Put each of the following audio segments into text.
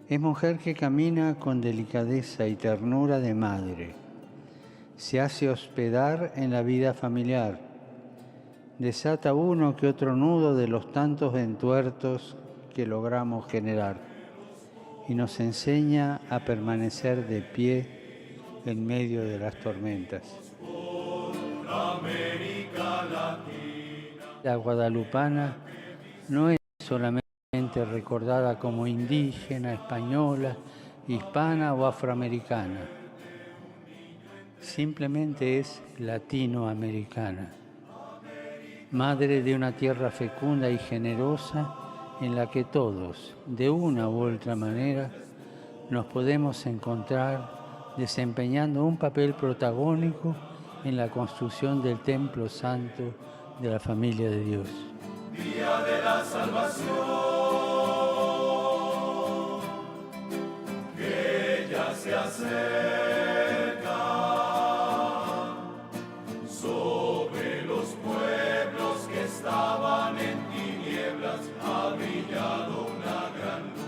Es mujer que camina con delicadeza y ternura de madre. Se hace hospedar en la vida familiar. Desata uno que otro nudo de los tantos entuertos que logramos generar y nos enseña a permanecer de pie en medio de las tormentas. La guadalupana no es solamente recordada como indígena, española, hispana o afroamericana. Simplemente es latinoamericana. Madre de una tierra fecunda y generosa en la que todos, de una u otra manera, nos podemos encontrar desempeñando un papel protagónico en la construcción del templo santo de la familia de Dios. Día de la salvación, que ya se acerca, sobre los pueblos que estaban en tinieblas ha brillado una gran luz.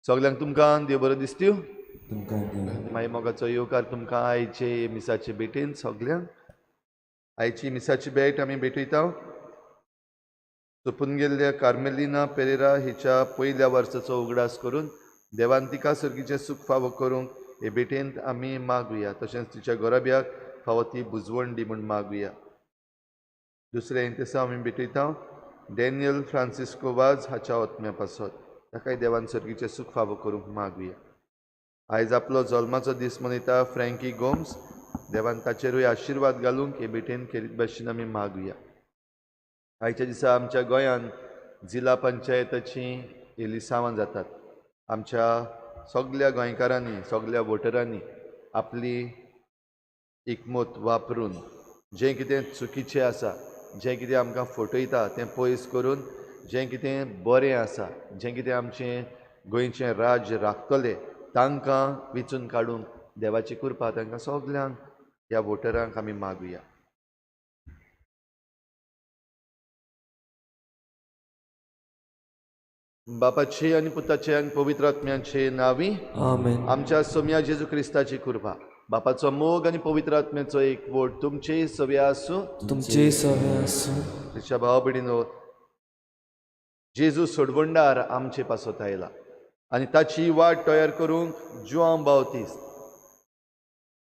सगल्यांक तुमकां देव बरो दिसत्यो तुमकां देव मागीर मोगाचो येवकार तुमकां आयचे मिसाचे भेटेन सगल्यांक आयची मिसाची भेट आमी भेटयता सोंपून गेल्ल्या कार्मेलिना पेरेरा हिच्या पयल्या वर्साचो उगडास करून देवान तिका सर्गीचें सूख फावो करूंक हे भेटेंत आमी मागुया तशेंच तिच्या गोरब्याक फावो ती बुजवण दी म्हूण मागुया दुसरें इंतेसा आमी भेटयता डॅनियल फ्रांसिस्को वाज हाच्या ओतम्या पासत ताकाय देवान सर्गीचें सूख फावो करूंक मागुया आयज आपलो जल्माचो दीस मनयता फ्रँकी गोम्स देवान ताचेरूय आशिर्वाद घालूंक हे भेटेन खेरीत भाशेन आमी मागुया आयच्या दिसा आमच्या गोंयांत जिल्ला पंचायताची एलिसांवां जातात आमच्या सगल्या गोंयकारांनी सगल्या वोटरांनी आपली एकमत वापरून जें कितें चुकीचें आसा जें कितें आमकां फटयता तें पयस करून जें कितें बरें आसा जें कितें आमचें गोंयचें राज्य राखतलें तांकां वेंचून काडूंक देवाची कृपा तांकां सगल्यांक ह्या वोटरांक आमी मागुया बापाचे आनी पुताचे आनी पवित्र आत्म्याचे नांवी आमेन. आमच्या सोम्या जेजू क्रिस्ताची कृपा बापाचो मोग आनी पवित्र आत्म्याचो एकवट तुमचे सवे आसूं तुमचे सवे आसूं. तिच्या भाव भयणीनो जेजू सोडवंडार आमचे पासत आयला आनी ताची वाट तयार करूंक जुआंव बावतीस्त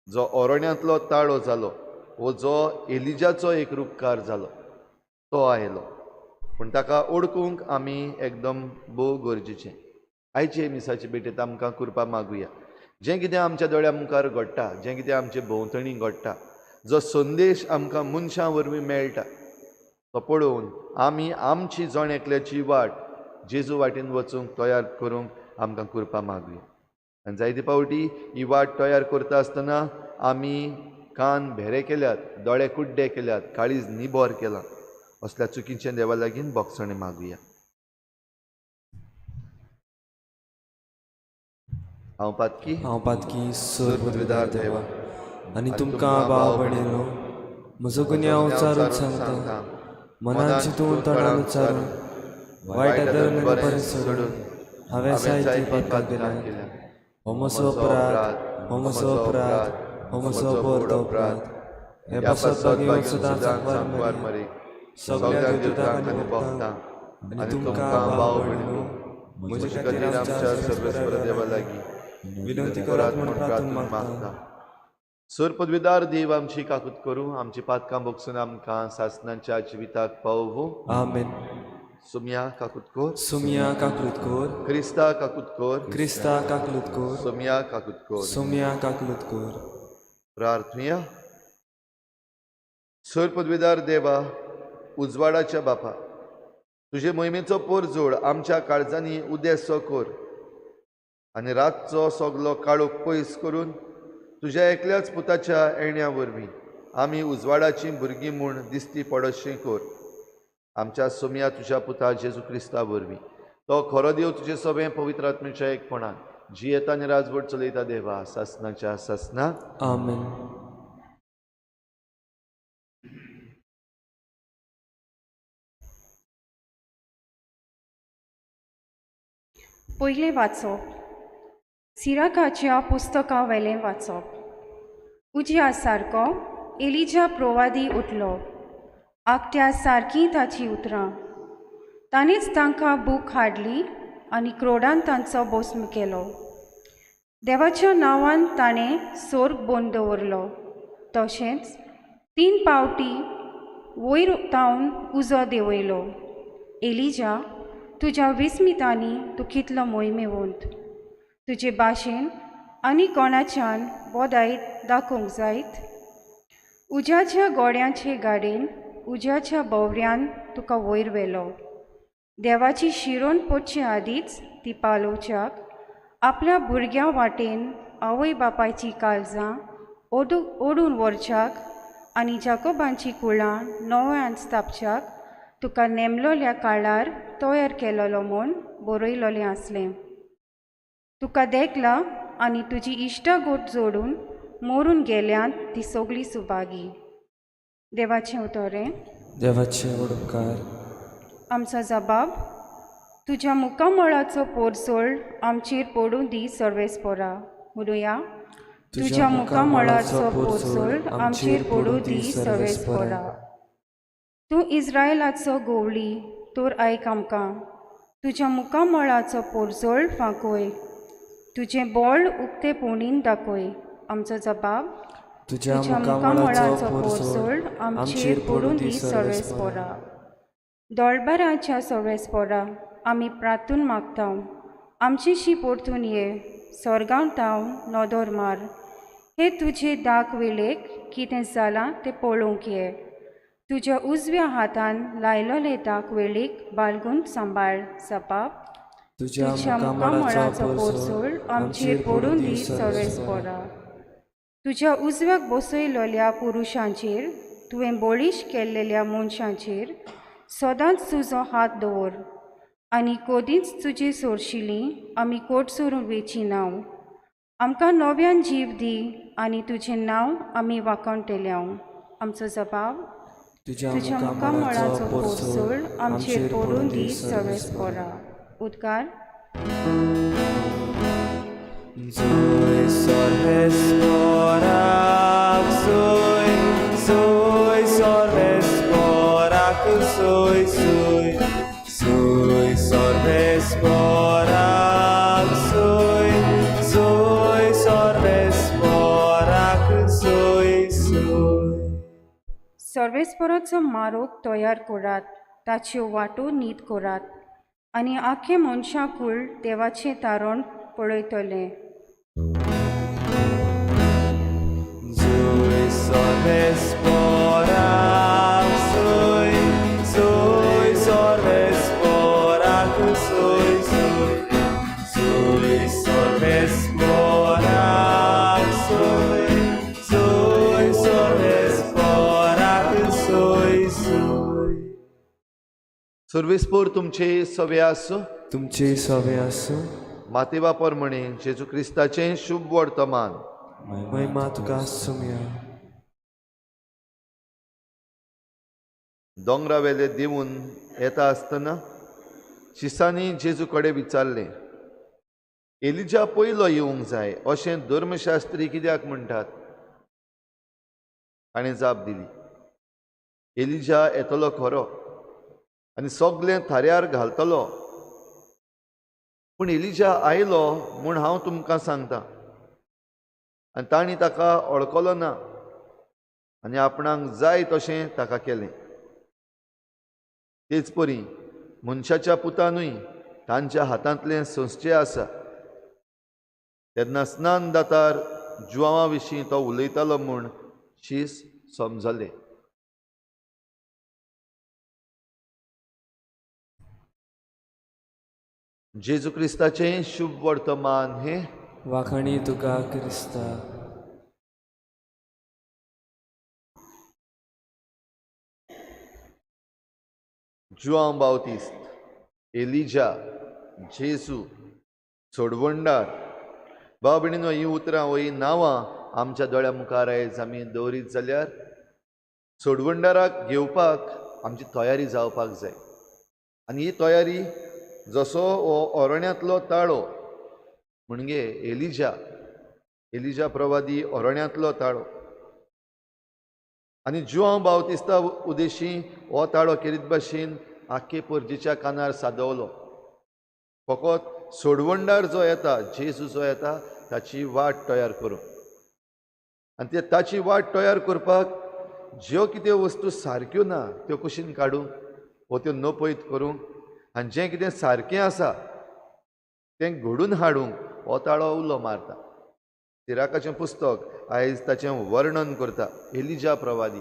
जो ओरोण्यांतलो ताळो जालो वो जो एलिजाचो एक रूपकार जालो तो आयलो पूण ताका ओळखूंक आमी एकदम भोव गरजेचें आयचे मिसाची भेटेंत आमकां कृपा मागुया जें कितें आमच्या दोळ्या मुखार घडटा जें कितें आमचे भोंवतणी घडटा जो संदेश आमकां मनशां वरवीं मेळटा तो पळोवन आमी आमची जण एकल्याची वाट जेजू वाटेन वचूंक तयार करूंक आमकां कृपा मागुया आनी जायते पावटी ही वाट तयार करता आसतना आमी कान भेरे केल्यात दोळे कुड्डे केल्यात काळीज निबोर केलां असल्या चुकीचें देवा लागीं बोगसणे मागुया हांव पातकी सोर पदवीदार देवा आनी तुमकां भाव भयणीनो म्हजो गुन्यांव उच्चारून सांगता मनान चिंतून तोंडान उच्चारून वायट धर्म बरें सोडून हांवें जायती पातकां केल्या हो म्हजो अपराध अपराध हे पासत लागीं सदांच वार मरे सगळ्या देवतांक आनी भक्तांक आनी तुमकां भाव भयणीनो म्हजे खातीर आमच्या सर्वेस्वर देवा लागीं विनंती करात म्हूण प्रार्थना मागता सोर पदवीदार देव आमची काकूत करूं आमची पातकां बोगसून आमकां सासणांच्या जिविताक पावूं आमेन. सोम्या काकूत कोर सोम्या काकलूत कोर क्रिस्ता काकूत कोर क्रिस्ता काकलूत कोर सोम्या काकूत कोर सोम्या काकलूत कोर. प्रार्थना सोर पदवीदार देवा उजवाडाच्या बापा तुजे मोहिमेचो पोरजोड आमच्या काळजांनी उदेसो कोर आनी रातचो सगलो काळोख पयस करून तुज्या एकल्याच पुताच्या येण्या वरवीं आमी उजवाडाची भुरगीं म्हूण दिसती पडोतशें कोर आमच्या सोम्या तुज्या पुता जेजू क्रिस्ता वरवीं तो खरो देव तुजे सगळें पवित्र आत्म्याच्या एकपणान जियेता आनी राजवट चलयता देवा सासणाच्या सासना आमेन. पयलें वाचप सिराकाच्या पुस्तका वेलें वाचप उज्या सारको एलिजा प्रोवादी उठलो आकट्या सारकीं ताची उतरां ताणेंच तांकां बूक हाडली आनी क्रोडान तांचो भस्म केलो देवाच्या नांवान ताणें सोर्ग बंद दवरलो तशेंच 3 पावटी वयर तावन उजो देंवयलो एलिजा तुज्या विस्मितांनी तूं कितलो मोहिमेवंत तुजे भाशेन आनी कोणाच्यान बोदायत दाखोवंक जायत उज्याच्या गोड्यांचे गाडेन उज्याच्या भोवऱ्यान तुका वयर व्हेलो देवाची शिरोन पडचे आदींच ती पालोवच्याक आपल्या भुरग्यां वाटेन आवय बापायची काळजां ओडून व्हरच्याक आनी जाकोबांची कुळां नव्यान स्थापच्याक तुका नेमलोल्या काळार तयार केलोलो म्हूण बरयलोलें आसलें तुका देखला आनी तुजी इश्टागोट जोडून मोरून गेल्यांत ती सगळी सुभागी देवाचें उतोरें देवाचे उपकार आमचो जबाब तुज्या मुखामळाचो पोरसोळ आमचेर पडूं दी सर्वेस्परा. म्हणुया, तुज्या मुखामळाचो पोरसोळ आमचेर पडूं दी सर्वेस्परा. तूं इस्रायलाचो गोवळी, तोर आयक आमकां. तुज्या मुखामळाचो पोरसोळ फांकय. तुजें बोळ उक्तेपणीन दाखय. आमचो जबाब, तुज्या मुखामळाचो पोरसोळ आमचेर पडूं दी सर्वेस्परा. दोळबाराच्या सर्वेस्परा आमी प्रार्थून मागता. आमचेशी परतून ये, स्वर्गांताव नोदोर मार. हे तुजे दाग वेळेक कितें जालां तें पळोवंक ये. तुज्या उजव्या हातान लायलोले दाग वेळेक बाळगून सांबाळ. जबाब, तुज्या मुखामळाचो पोरसोळ आमचेर पडूं दी सर्वेस्परा. तुज्या उजव्याक बसयलोल्या पुरुशांचेर, तुवें बोळीश केल्लेल्या मनशांचेर सदांच तुजो हात दवर. आनी कदींच तुजी सोरशिल्लीं आमी कोट सोरून वेचिनाव. आमकां नव्यान जीव दी आनी तुजें नांव आमी वाखणटल्या. आमचो जबाब, तुज्या मुखामळाचो पोरसोळ आमचेर पडूं दी सर्वेस्परा. उद्गार. Soy sorvesporak, soy sorvesporak, soy sorvesporak, soy sorvesporak, soy. सर्वेस्पराचो मारोग तयार करात, ताच्यो वाटो नीट करात आनी आख्खे मनशाकूळ देवाचें तारण पळयतले. Soy sorvesporak, soy sorvesporak, soy sorvesporak, soy sorvesporak, soy. सर्वेस्पोर तुमचे सवे आसूं. तुमचे सवे आसूं. मातेवा परमणे जेजू क्रिस्ताचें शुभ वर्तमान. महिमा तुका सुम्या. दोंगरा वेले देवून येता आसतना शिसांनी जेजू कडेन विचारलें, एलिजा पयलो येवंक जाय अशें धर्मशास्त्री कित्याक म्हणटात? ताणें जाप दिली, एलिजा येतलो खरो आनी सगलें थाऱ्यार घालतलो, पूण एलिजा आयलो म्हूण हांव तुमकां सांगतां. आनी तांणी ताका वळखलो ना आनी आपणाक जाय तशें ताका केलें. तेच परी मनशाच्या पुतानूय तांच्या हातांतलें सोंसचें आसा. तेन्ना स्नान दातार जुवांवा विशीं तो उलयतालो म्हूण शीस समजलें. जेजू क्रिस्ताचें शुभ वर्तमान हें. वाखणी तुका क्रिस्ता. जुआंव बावतिस्त, एलिजा, जेजू, सोडवंडार. भाव भयणीनो, ही उतरां हीं नांवां आमच्या दोळ्या मुखार आयज आमी दवरीत जाल्यार सोडवंडाराक घेवपाक आमची तयारी जावपाक जाय. आनी ही तयारी जसो हो ओरोण्यांतलो ताळो म्हणजे एलिजा प्रवादी ओरोण्यांतलो ताळो आनी जुआंव बावतिस्ता उदेशीं हो ताळो केरीत भाशेन आख्खे पर्जेच्या कानार सादवलो. फकत सोडवंडार जो येता, जेजू जो येता, ताची वाट तयार करूंक. आनी ताची वाट तयार करपाक ज्यो कितें वस्तू सारक्यो ना त्यो कुशीन काडूंक वो त्यो नपयत करूंक आनी जें कितें सारकें आसा तें घडून हाडूंक हो ताळो उलो मारता. सिराकाचें पुस्तक आयज ताचें वर्णन करता. एलिजा प्रवादी,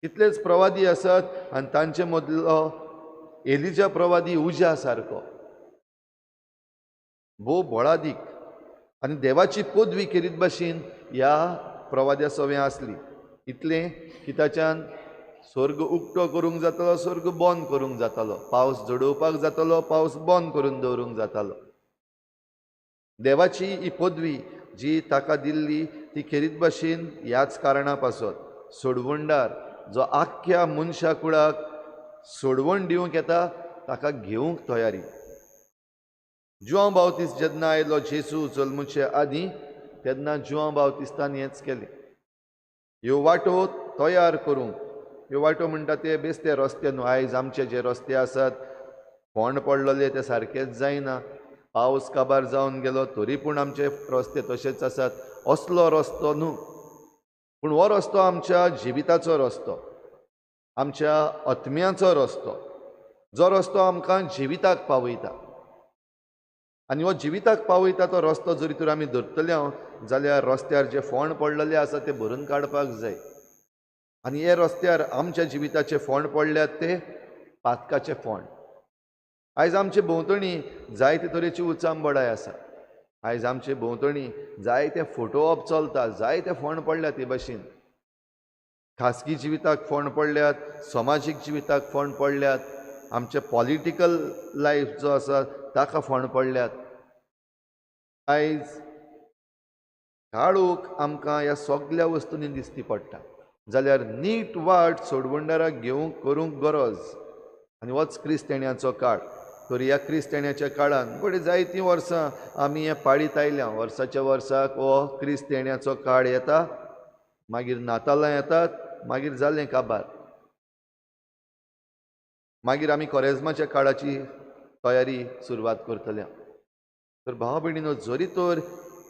कितलेच प्रवादी आसात आनी तांचे मदलो एलिजा प्रवादी उज्या सारको, भोव बोळादीक आनी देवाची पदवी केरीत भाशेन ह्या प्रवाद्या सवें आसली. इतलें की ताच्यान स्वर्ग उक्तो करूंक जातालो, स्वर्ग बंद करूंक जातालो, पावस झडोवपाक जातालो, पावस बंद करून दवरूंक जातालो. देवाची ही पदवी जी ताका दिल्ली ती खेरीत भाशेन ह्याच कारणा पासत सोडवंडार जो आख्ख्या मनशा कुळाक सोडवण दिवंक येता ताका घेवंक तयारी. जुआंव बावतिस्त जेन्ना आयलो जेजू जल्मुचे आदीं तेन्ना जुआंव बावतिस्तान हेंच केलें. ह्यो वाटो तयार करूंक, ह्यो वाटो म्हणटा ते बेश्टे रस्ते न्हू. आयज आमचे जे रस्ते आसात फोंड पडलेले ते सारकेच जायना. पावस काबार जावन गेलो तरी पूण आमचे रस्ते तशेच आसात. असलो रस्तो न्हू, पूण हो रस्तो आमच्या जिविताचो रस्तो, आमच्या आत्म्याचो रस्तो, जो रस्तो आमकां जिविताक पावयता. आनी हो जिविताक पावयता तो रस्तो जरी तर आमी धरतले जाल्यार रस्त्यार जे फोंड पडलेले आसा ते भरून काडपाक जाय. आनी हे रस्त्यार आमच्या जिविताचे फोंड पडल्यात ते पातकाचे फोंड. आयज आमचे भोंवतणी जायते तरेची उचांबडाय आसा. आयज आमचे भोंवतणी जायते फोटो ऑप चलता, जायते फोंड पडल्यात हे भाशेन. खासगी जिविताक फोंड पडल्यात, समाजीक जिविताक फोंड पडल्यात, आमचे पॉलिटिकल लायफ जो आसा ताका फोंड पडल्यात. आयज काळोख आमकां ह्या सगळ्या वस्तूंनी दिसती पडटा. जाल्यार नीट वाट सोडवंडाराक घेवंक करूंक गरज. आनी होच क्रिस्तेण्याचो काळ. तर ह्या क्रिस्तेण्याच्या काळान बडी जायतीं वर्सां आमी हें पाळीत आयल्या. वर्साच्या वर्साक हो क्रिस्तेण्याचो काळ येता, मागीर नातालां येतात, मागीर जालें काबार. मागीर आमी कोरेजमाच्या काळाची तयारी सुरवात करतले. तर भाव भयणीनो, जरी तर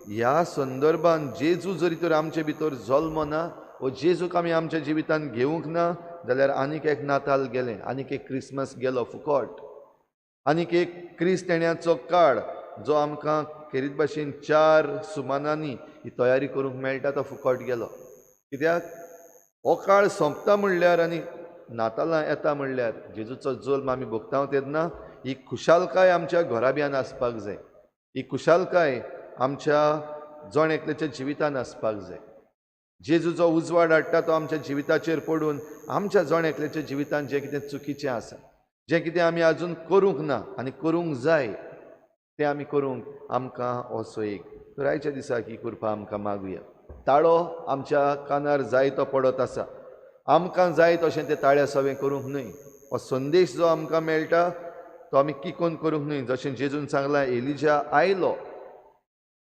ह्या संदर्भान जेजू जरी तर आमचे भितर जल्म ना, वो जेजूक आमी आमच्या जिवितान घेवंक ना, जाल्यार आनीक एक नाताल गेलें, आनीक एक क्रिसमस गेलो फुकट. आनीक एक क्रिस्तेण्याचो काळ जो आमकां खेरीत भाशेन 4 सुमानांनी ही तयारी करूंक मेळटा तो फुकट गेलो. कित्याक हो काळ सोंपता म्हणल्यार आनी नातालां येता म्हणल्यार जेजूचो जल्म आमी भोगता तेन्ना ही खुशालकाय आमच्या घोराब्यान आसपाक जाय. ही खुशालकाय आमच्या जण एकल्याच्या जिवितान आसपाक जाय. जेजूचो उजवाड हाडटा तो आमच्या जिविताचेर पडून आमच्या जण एकल्याच्या जिवितान जें कितें चुकीचें आसा, जें कितें आमी आजून करूंक ना आनी करूंक जाय तें आमी करूंक आमकां असो एक. तर आयच्या दिसाक ही कृपा आमकां मागुया. ताळो आमच्या कानार जाय तो पडत आसा, आमकां जाय तशें तें ताळ्या सवें करूंक न्हय. हो संदेश जो आमकां मेळटा तो आमी किकोन करूंक न्हय. जशें जेजून सांगलां एलिजा आयलो,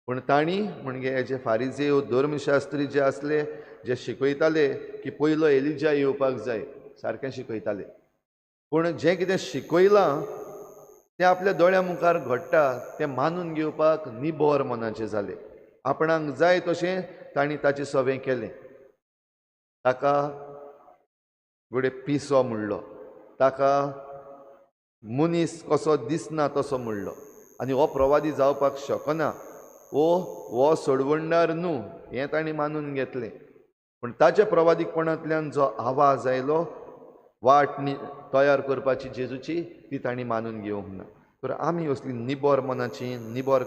पूण तांणी म्हणजे हे जे फारिझेय धर्मशास्त्री जे आसले, जे शिकयताले की पयलो एलिजा येवपाक जाय, सारकें शिकयताले. पूण जें कितें शिकयलां तें आपल्या दोळ्या मुखार घडटा तें मानून घेवपाक निबोर मनाचे जाले. आपणाक जाय तशें तांणी ताचें सवें केलें. ताका घोडे पिसो म्हणलो, ताका मनीस कसो दिसना तसो म्हणलो. आनी हो प्रवादी जावपाक शकना, हो सोडवंडार न्हू हें तांणी मानून घेतलें. पूण ताच्या प्रवादीकपणांतल्यान जो आवाज आयलो, वाट तयार करपाची जेजूची, ती तांणी मानून घेवंक ना. तर आमी असली निबोर मनाची, निबोर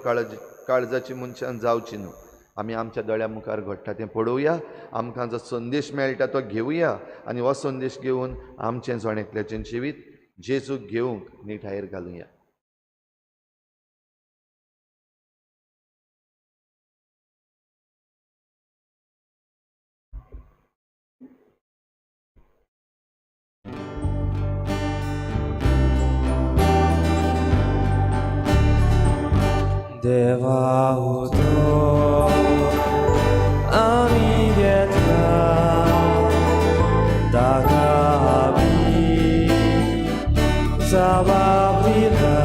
काळजाची मनशां जावची न्हू. आमी आमच्या दोळ्या मुखार घडटा तें पळोवया, आमकां जो संदेश मेळटा तो घेवया आनी हो संदेश घेवन आमचें जण एकल्याचें जिवीत जेजूक घेवंक निठायेर घालुया. देवा उदो आमी घेतला, ताका आमी जबाब दिला.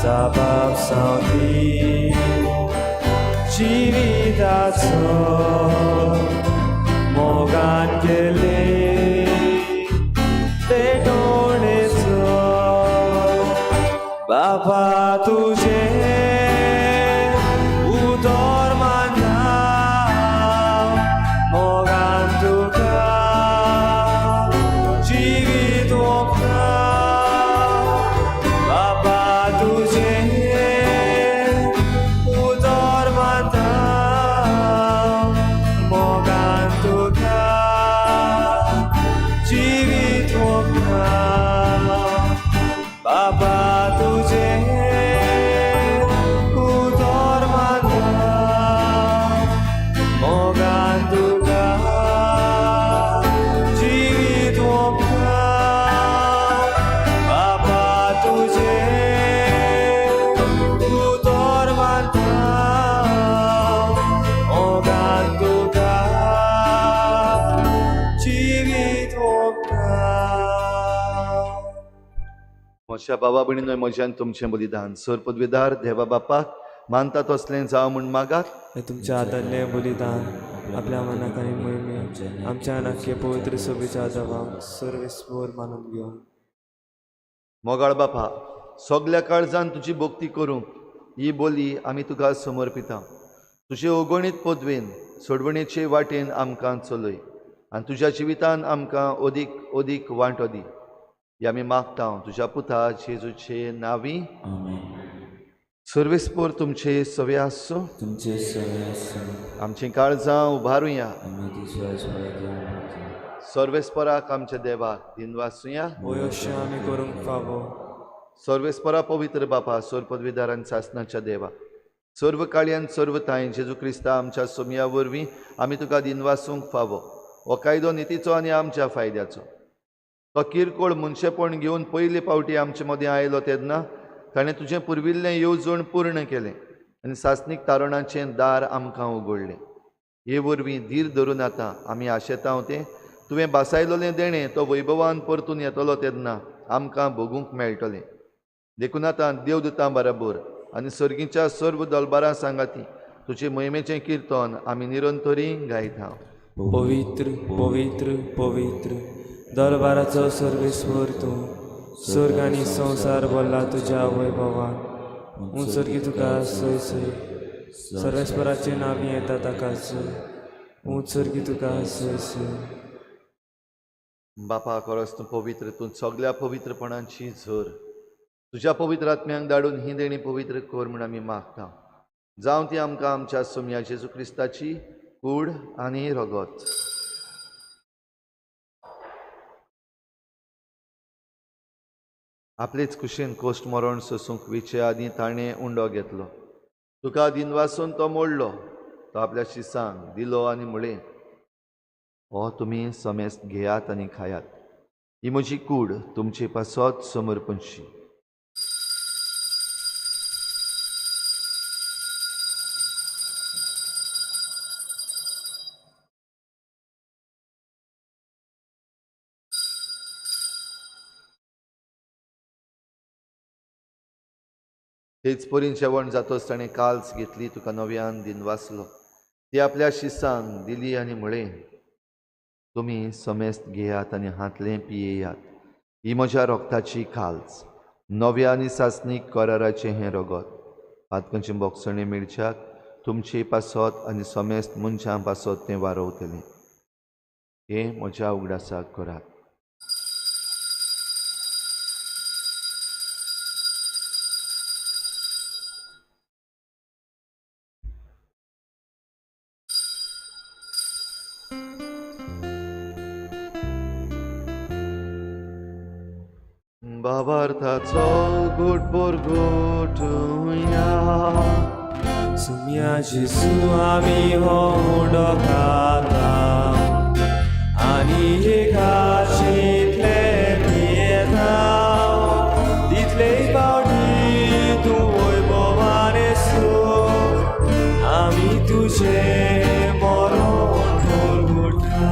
जबाब सांगपी जिविताचो मोगान गेले पेटोवणेचो. बाबा तुझे उदोर मानना, मोगान तुका जिवीत वखना. बाबा तुझे उदोर मानना, मोगान तुका जिवीत वखना. बाबा तुझे उदोर मानना, मोगान तुका जिवीत वखना. म्हज्या भावा भयणींनो, म्हज्यान तुमचें बलिदान सर पदवीदार देवा बापाक मानता तसलें जावं म्हूण मागात. हे तुमच्या आदरलें बलिदान आपल्या मनाक आनी मोहिमे आमच्या नाक्य पवित्र सोबीच्या देवाक सर्वेस्वर मानून घेवन. मोगाळ बापा, सगल्या काळजान तुजी भक्ती करूंक ही बोली आमी तुका समर्पिता. तुजे अगणीत पदवेन सोडवणेचे वाटेन आमकां चलय आनी तुज्या जिवितान आमकां अदीक अदीक वांटो दी. ही आमी मागता तुज्या पुता जेजूचे नांवी. सर्वेस्पर तुमचे सवे आसो. तुमचे सवे आसो. आमची काळजां उबारुया. आमी दिसवास सर्वेस्पराक आमच्या देवाक दिनवासुया. अशें आमी करूंक फावो. सर्वेस्परा पवित्र बापा, सर पदवीदारान सासणाच्या देवा, सर्व काळ्यान सर्व ताय जेजू क्रिस्ता आमच्या सोमया वरवीं आमी तुका दिनवासूंक फावो. हो कायदो नितीचो आनी आमच्या फायद्याचो. तो किरकोळ मनशेपण घेवन पयले फावटी आमचे मदीं आयलो तेन्ना ताणें तुजें पुर्विल्लें येवजण पूर्ण केलें आनी सासणीक तारणाचें दार आमकां उगडलें. हे वरवीं धीर धरून आतां आमी आशेतांव तें तुवें बासायलोलें देणें तो वैभवान परतून येतलो तेन्ना आमकां भोगूंक मेळटलें. देखून आतां देवदूतां बराबर आनी सर्गीच्या सर्व दलबारां सांगाती तुजे मोहिमेचें किर्तन आमी निरंतरी गायता. पवित्र पवित्र पवित्र दरबाराचो सर्वेस्वर तूं. स्वर्ग आनी संवसार भरला तुज्या वैभवान. सर्गी तुका सय सय. सर्वेस्पराचे नांवी येता ताका सय. सर्गी तुका सय सय. बापा, खरोच तूं पवित्र. तूं सगल्या पवित्रपणांची झर तुज्या पवित्र आत्म्यांक धाडून ही देणी पवित्र कर म्हूण आमी मागता. जावं ती आमकां आमच्या सोमया जेजू क्रिस्ताची कूड आनी रगत. आपलेच कुशीन कोश्ट मरण सोसूंक विचे आदी ताणें उंडो घेतलो. तुका दिनवासून तो मोडलो. तो आपल्या शिसांक दिलो आनी म्हळें, हो तुमी समेस्त घेयात आनी खायात. ही म्हजी कूड तुमचे पासत समर्पणशी. तेच परीन जेवण जातोच ताणें काल्स घेतली, तुका नव्यान दिनवासलो. ती आपल्या शिसांक दिली आनी म्हळें, तुमी समेस्त घेयात आनी हातलें पियेयात. ही म्हज्या रोगताची काल्स, नव्या आनी सासणीक कराराचें हें रगत. पातकांचे बोगसणे मेळच्याक तुमचे पासत आनी समेस्त मनशां पासत तें वारवतलें. हें म्हज्या उगडासाक करात. बाबार्थाचो घोटभर घोटुया. सोमया जेजू आमी हो उंडो खाता आनी एकाचेंतले पियेता. तितले फावटी तूं वैभवान येसू आमी तुजें मरण घोटा.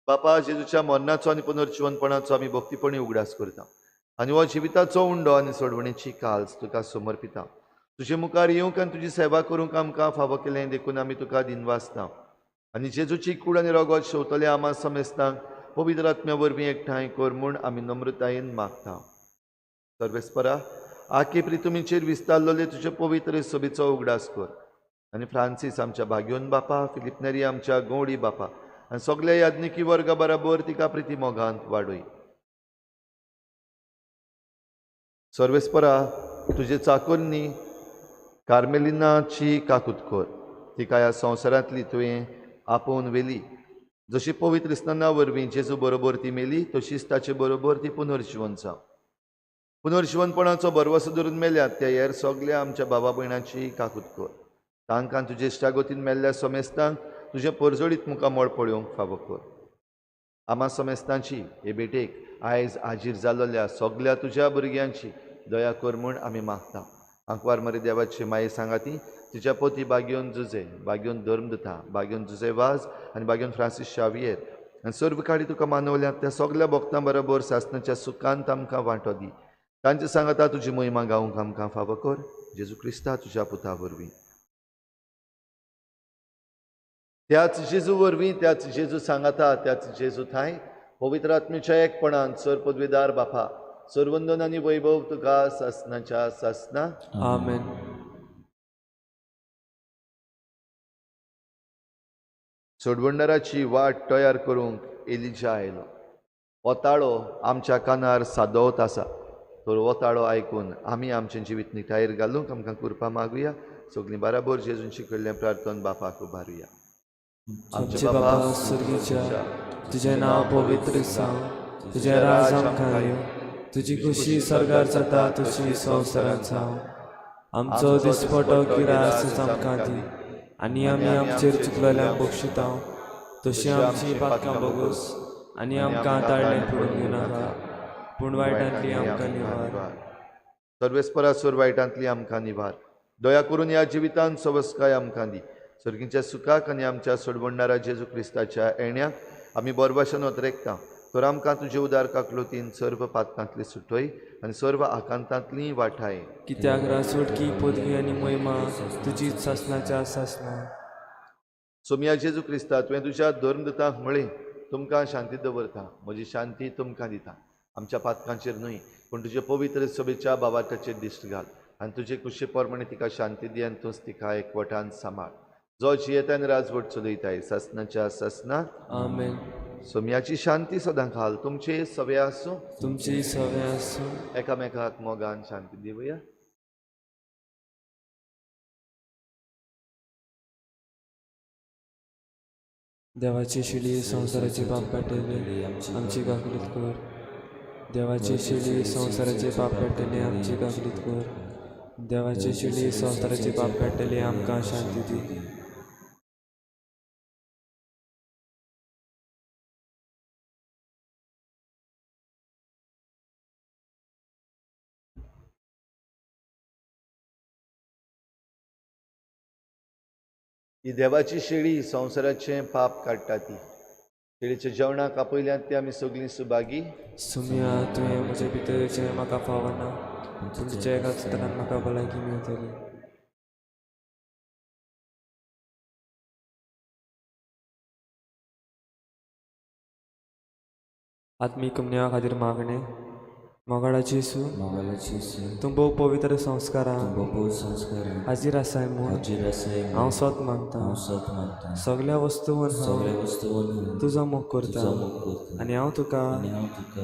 बापा, जेजूच्या मरणाचो आनी पुनर्जीवनपणाचो आमी भक्तीपणी उगडास करता आनी हो जिविताचो उंडो आनी सोडवणेची काल्स तुका समर्पिता. तुजे मुखार येवंक आनी तुजी सेवा करूंक आमकां फावो केलें देखून आमी तुका दिनवासता. आनी जेजूची कूड आनी रगत शेवतले आमा समेस्तांक पवित्र आत्म्या वरवीं एकठांय कर म्हूण आमी नम्रतायेन मागता. सर्वेस्परा, आखे प्रितुमीचेर विस्तारलोले तुजे पवित्र सोबीचो उगडास कर. आनी फ्रांसीस आमच्या भाग्योन बापा, फिलिप नेरी आमच्या गवडी बापा आनी सगल्या याज्ञिकी वर्गा बराबर तिका प्रिती मोगांत वाडय. सर्वेस्परा, तुजे चाकोन्नी कार्मेलिनाची काकूत कर. तिका ह्या संवसारांतली तुवें आपोवन वेली. जशी पवित्र स्नाना वरवीं जेजू बरोबर ती मेली, तशीच ताचे बरोबर ती पुनर्जीवन जाव. पुनर्जीवनपणाचो भरवसो धरून मेल्यात त्या हेर सगल्या आमच्या भावा भयणांची काकूत कर. तांकां तुजे इश्टागतीन मेल्ल्या समेस्तांक तुजे परजोडीत मुखार मोळ पळोवंक फावो कर. आमा समेस्तांची हे बेटेक आयज हाजीर जाल्ल्या सगल्या तुज्या भुरग्यांची दया कर म्हूण आमी मागता. आंकवार मरे देवाचे माये सांगाती तिच्या पोती बागयोन जुजे, बागयोन धर्मदता, बागयोन जुजे वाज आनी बागयोन फ्रांसीस शावियर आनी सर्व काळी तुका मानवल्यात त्या सगल्या भक्तां बरोबर सासणाच्या सुखांत आमकां वांटो दी. तांचे सांगता तुजी महिमा गावूंक आमकां फावो कर. जेजू क्रिस्ता तुज्या पुता वरवीं. त्याच जेजू वरवीं, त्याच जेजू सांगता, त्याच जेजू थंय पवित्र आत्म्याच्या एकपणान सर पदवीदार बापा सर्वंदन आनी वैभव तुका सासणाच्या सासना. आमेन. सोडवंडराची वाट तयार करूंक एलिजा आयलो. वताळो आमच्या कानार सादोवत आसा. तर वताळो आयकून आमी आमचें जिवीत निटायेर घालूंक आमकां कृपा मागुया. सगळीं बराबर जेजून शिकयल्लें प्रार्थन बापाक उबारुया. आमचे बाबा सुर्गीच्या, तुजें नांव पवित्र जावं, तुजें राज आमकां येवं, तुजी खुशी सरगार जाता तशी संवसारांत जावं. आमचो दिसपटो किरास आमकां दी, आनी आमी आमचेर चुकलेल्यांक बक्षितांव, तशी आमची पातकां बोगूस आनी आमकां ताळ्ळें पडूंक दिनाका, पूण वायटांतली आमकां निवार. सर्वेस्परा सोर वायटांतली आमकां निवार. दया करून ह्या जिवितांत सवस्काय आमकां दी. सर्गीच्या सुखाक आनी आमच्या सोडवणारा जेजू क्रिस्ताच्या येण्याक आमी बरभाशेन वतरेकता. तर आमकां तुजे उदार काकलोतीन सर्व पातकांतली सुटय आनी सर्व आकांतांतली वाठाय. कित्याक रासवटकी पदवी आनी महिमा तुजीच सासणाच्या सासना. सोम्या जेजू क्रिस्ता तुवें तुज्या धर्मदूतांक म्हळें, तुमकां शांती दवरता, म्हजी शांती तुमकां दिता. आमच्या पातकांचेर न्हय पूण तुजे पवित्र सभेच्या बाबाटाचेर दिश्ट घाल आनी तुजे कुशी पोरमणे तिका शांती दी आनी तूंच तिका एकवटान सांबाळ. जो जियेतान राजवट चलयताय सासणाच्या सासना. आमेन. सोम्याची शांती सदां घाल तुमचे सवे आसूं. तुमची सवय आसूं. एकामेकाक मोगान शांती दिवया. देवाची शिडी संवसाराचे पाप काडटली आमची गागलीत कर. देवाची शिडी संवसाराचे पाप काडटली आमची गागलीत कर. देवाची शिडी संवसाराचे पाप काडटली आमकां शांती दी. ही देवाची शेळी संवसाराचें पाप काडटा. ती शेळीच्या जेवणाक आपयल्यांत ती आमी सगळीं सुभागी. सुम्या तुवें म्हजे भितरचें म्हाका फावना, पूण तुज्या एका सुत्रान म्हाका भलायकी मेळटली. आत्मीक कमन्या खातीर मागणें. मोगाळाची सू तूं भोव पवित्र संस्कारां हाजीर आसाय म्हूण हांव सोत मागतां. सगळ्या वस्तूंवर हांव तुजो मोग करता आनी हांव तुका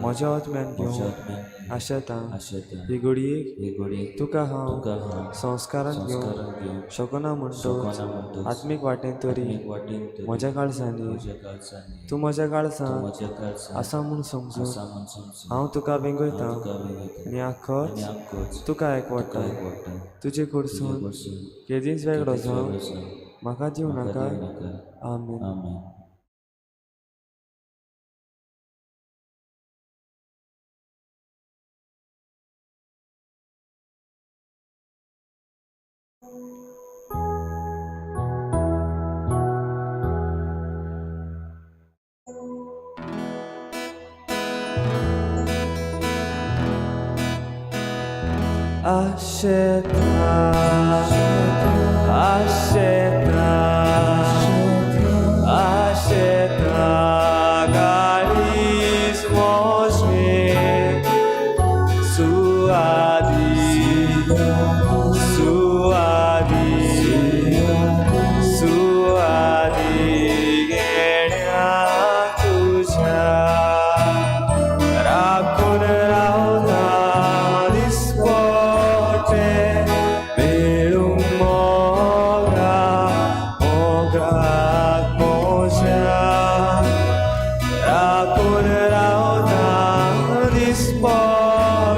म्हज्या आत्म्यान घेवं आशेतां. ही घडयेक तुका हांव संस्कारांत घेवं शकना म्हणटो आत्मीक वाटेन तरी म्हज्या काळजांनी तूं म्हज्या काळजांत आसा म्हूण समजून हांव तुका वेंगयतां आनी आखोच तुका एकवटा. तुजे कडसून केदींच वेगळो जावं म्हाका दिवं नाका. आमेन. Sport,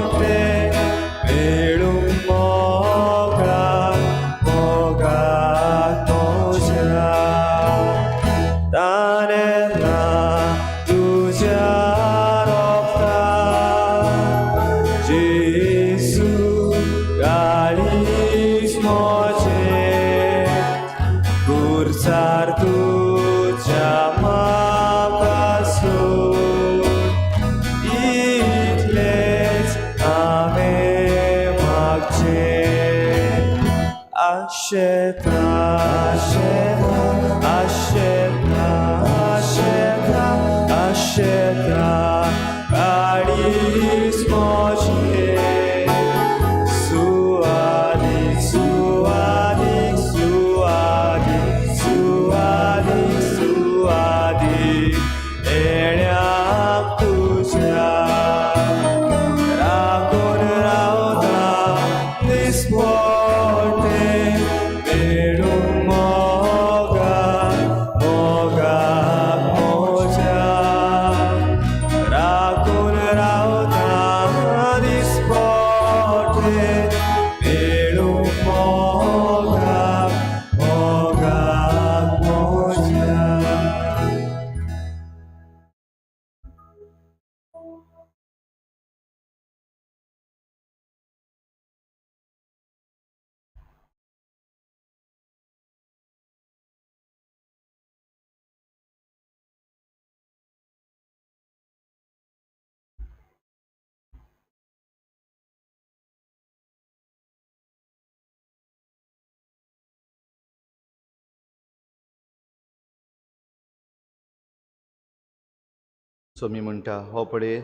सोमी म्हणटा हो पळय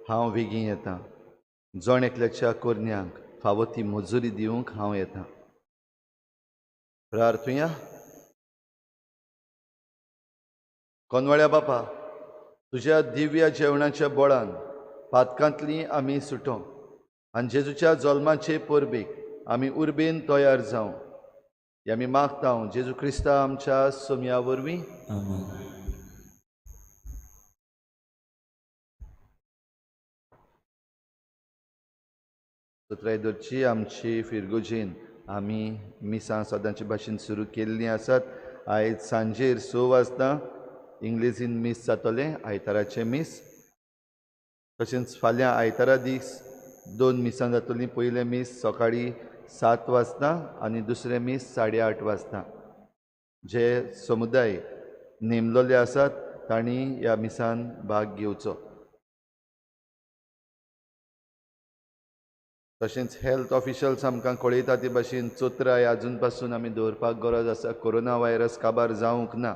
हांव बेगीन येतां जण एकल्याच्या कोरन्यांक फावो ती मजुरी दिवंक हांव येतां प्रार्थुया कोनवळ्या बापा तुज्या दिव्य जेवणाच्या बोळान पातकांतली आमी सुटों आनी जेजूच्या जल्माचे परबेक आमी उर्बेन तयार जावं हे आमी मागतां जेजू क्रिस्ता आमच्या सोम्या वरवीं आमेन. सत्रायदरची आमची फिरगोजेन आमी मिसां सदांचे भाशेन सुरू केल्लीं आसात आयज सांजेर 6 वाजता इंग्लिशीन मीस जातलें आयताराचें मीस तशेंच फाल्यां आयतारा दीस 2 मिसां जातलीं पयलें मीस सकाळीं 7 वाजता आनी दुसरें मीस 8:30 वाजता जे समुदाय नेमलेले आसात तांणी ह्या मिसान भाग घेवचो तशेंच हेल्थ ऑफिशल्स आमकां कळयता ते भाशेन चोत्राय आजून पासून आमी दवरपाक गरज आसा कोरोना व्हायरस काबार जावंक ना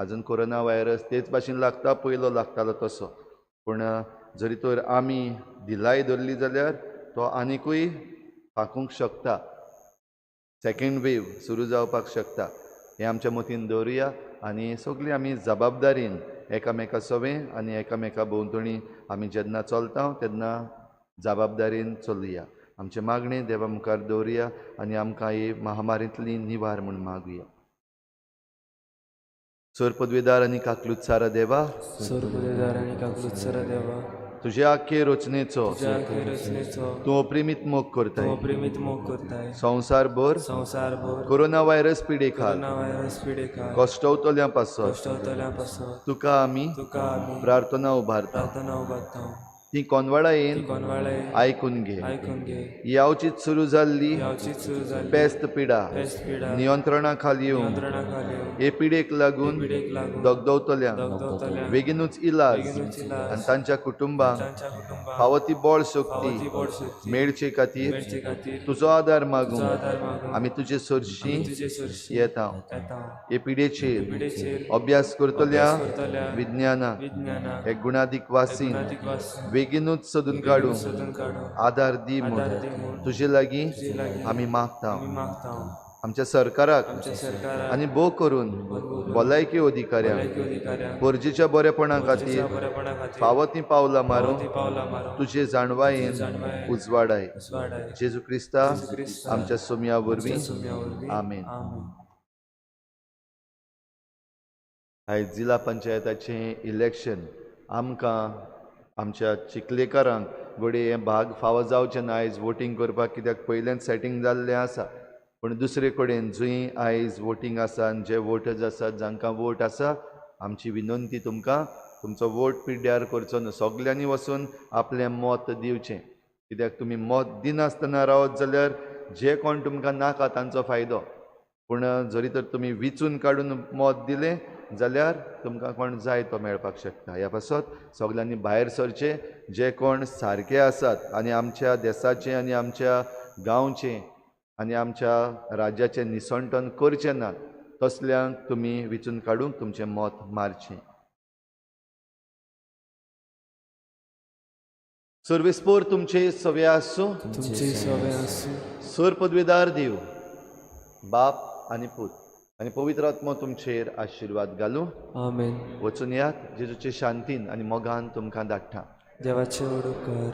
आजून कोरोना व्हायरस तेच भाशेन लागता पयलो लागतालो तसो पूण जरी तर आमी धिलाय धरली जाल्यार तो आनिकूय फाकूंक शकता सेकंड वेव सुरू जावपाक शकता हें आमच्या मतीन दवरुया आनी सगळीं आमी जबाबदारीन एकामेका सवें आनी एकामेका भोंवतणी आमी जेन्ना चलता तेन्ना जबाबदारीन चलुया आमचे मागणी देवा मुखार दवरुया आनी आमकां ही महामारींतली निवार म्हूण मागुया सोर पदवीदार आनी काकलुत्सारा देवा सर्वदेदार आणि काकलुत्सरा देवा तुजे आख्खे रचनेचो तुझ्या अखेर रचनेचो तूं अप्रिमीत मोग करताय अप्रिमीत मोग करताय संवसारभर संवसारभर कोरोना व्हायरस पिडेखाल कोरोना व्हायरस पिडेखाल कश्टवतल्यां पासत कष्टवतल्यापासून तुका आमी तुका आम्ही प्रार्थना उबारता प्रार्थना उबारता ती कोनवाळा येन कोणवाळे आयकून घे ऐकून घे यावचीत सुरू जाल्ली यावची सुरू झाली पेस्त पिडा पेस्ट पिढा नियंत्रणा खाली येवन नियंत्रणाखाली हे पिडेक लागून पिढेक लागून दगदवतल्यांक दगदवतल्या बेगीनूच इलाज बेगीनूच इलाज आनी तांच्या कुटुंबांक तांच्या कुटुंबाक फावो ती बोळ ती शक्ती बोड शक्ती मेळचे खातीर मेळचे खातीर तुजो आदार मागूंक तुझा आधार मागून आमी तुजे सरशी तुझे सुरक्षी येता येता हे पिडेचेर पिढेचेर अभ्यास करतल्या करतल्या विज्ञानाक विज्ञानाक हे गुणादीक वासीन गुणाधिक वाचून बेगीनूच सोदून काडून सोदून काढून आदार दी आधार दी म्हणून म्हणून तुजे लागीं लागीं आमी मागता आम्ही मागता आमच्या सरकाराक आमच्या सरकाराक आनी भोव करून भलायकी अधिकाऱ्यांक भलायकी अधिकाऱ्यांक गरजेच्या बरेपणा खातीर बरेपणा खातीर फावो ती पावलां ती मारूंक पावला मारो तुजे जाणवायेन जाणवायेन उजवाडाय स्वाडाय जेजू क्रिस्ता क्रिस्ता आमच्या सोम्या वरवीं सुम्यावरवी आमेन आमेन. आयज जिल्ला पंचायताचें इलेक्शन आमकां आमच्या चिखलेकारांक घोडये हें भाग फावो जावचें ना आयज वोटींग करपाक कित्याक पयलेंच सेटींग जाल्लें आसा पूण दुसरे कडेन जंय आयज वोटींग आसा आनी जे वोटर्स आसात जांकां वोट आसा आमची विनंती तुमकां तुमचो वोट पिड्ड्यार करचो न्हू सगल्यांनी वचून आपलें मत दिवचें कित्याक तुमी मत दिनासतना रावत जाल्यार जे कोण तुमकां नाका तांचो फायदो पूण जरी तर तुमी विचून काडून मत दिलें जाल्यार तुमकां कोण जाय तो मेळपाक शकता ह्या पासत सगल्यांनी भायर सरचें जे कोण सारके आसात आनी आमच्या देशाचें आनी आमच्या गांवचें आनी आमच्या राज्याचें निसंटन करचें ना तसल्यांक तुमी विचून काडून तुमचें मत मारचें सर्वेस्पोर तुमचे सवे आसूं तुमची सवय आसूं सर पदवीदार देव बाप आनी पूत आनी पवित्र आत्मो तुमचेर आशिर्वाद घालूं आमेन. वचून यात जेजूचे शांतीन आनी मोगान तुमकां धाडटा देवाचे ओडूकर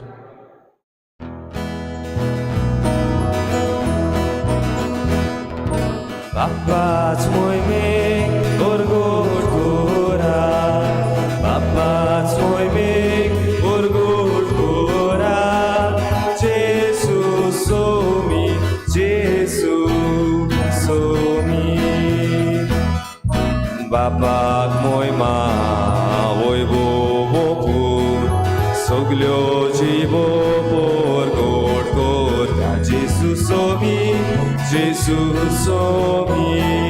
Papa's mój mig, orgulj góra. Papa's mój mig, orgulj góra. Jesus mi, Jesus mi. Papak mój ma, oj bobopur. Soglio dziwo porgol góra. Jesus mi, Jesus mi.